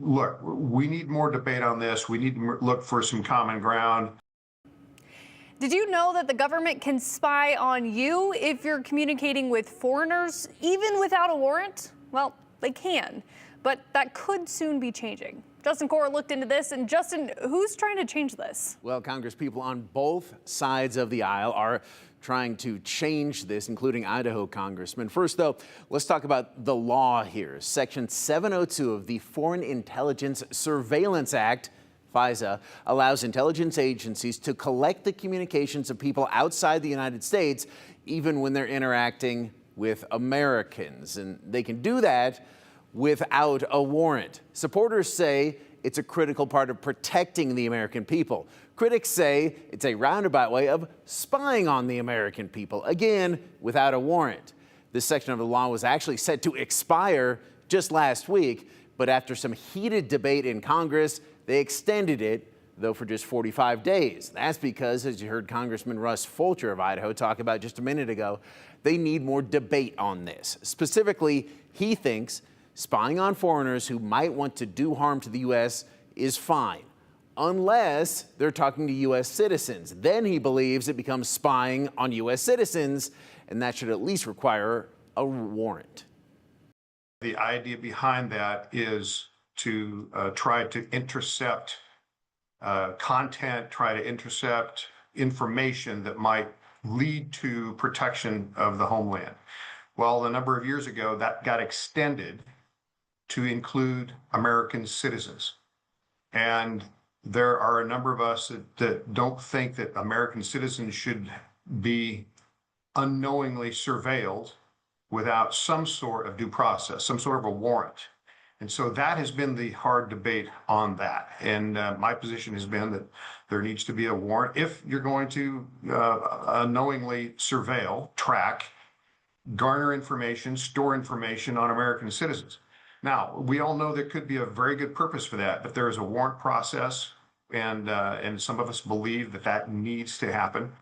look, we need more debate on this. We need to look for some common ground. Did you know that the government can spy on you if you're communicating with foreigners, even without a warrant? Well, they can, but that could soon be changing. Justin Cora looked into this, and Justin, who's trying to change this? Well, Congresspeople on both sides of the aisle are trying to change this, including Idaho congressmen. First, though, let's talk about the law here. Section 702 of the Foreign Intelligence Surveillance Act, FISA, allows intelligence agencies to collect the communications of people outside the United States, even when they're interacting with Americans. And they can do that without a warrant. Supporters say it's a critical part of protecting the American people. Critics say it's a roundabout way of spying on the American people, again, without a warrant. This section of the law was actually set to expire just last week, but after some heated debate in Congress, they extended it, though for just 45 days. That's because, as you heard Congressman Russ Fulcher of Idaho talk about just a minute ago, they need more debate on this. Specifically, he thinks spying on foreigners who might want to do harm to the U.S. is fine, unless they're talking to U.S. citizens. Then he believes it becomes spying on U.S. citizens, and that should at least require a warrant. The idea behind that is to try to intercept content, try to intercept information that might lead to protection of the homeland. Well, a number of years ago, that got extended to include American citizens. And there are a number of us that don't think that American citizens should be unknowingly surveilled without some sort of due process, some sort of a warrant. And so that has been the hard debate on that. And my position has been that there needs to be a warrant if you're going to unknowingly surveil, track, garner information, store information on American citizens. Now, we all know there could be a very good purpose for that, but there is a warrant process, and some of us believe that that needs to happen.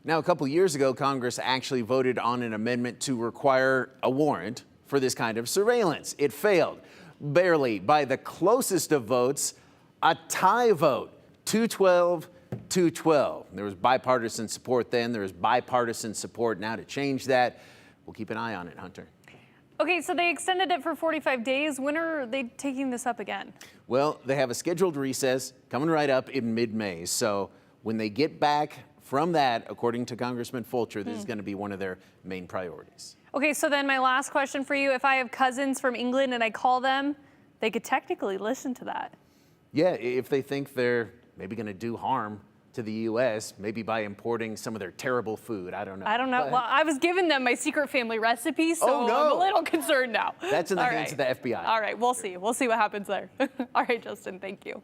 Now, a couple years ago, Congress actually voted on an amendment to require a warrant for this kind of surveillance. It failed, barely, by the closest of votes, a tie vote, 212-212. There was bipartisan support then. There is bipartisan support now to change that. We'll keep an eye on it, Hunter. Okay, so they extended it for 45 days. When are they taking this up again? Well, they have a scheduled recess coming right up in mid-May. So when they get back from that, according to Congressman Fulcher, this is going to be one of their main priorities. Okay, so then my last question for you, if I have cousins from England and I call them, they could technically listen to that. Yeah, if they think they're maybe going to do harm to the U.S., maybe by importing some of their terrible food. I don't know. I don't know. Well, I was giving them my secret family recipe, so I'm a little concerned now. That's in the hands of the FBI. All right, we'll see. We'll see what happens there. All right, Justin, thank you.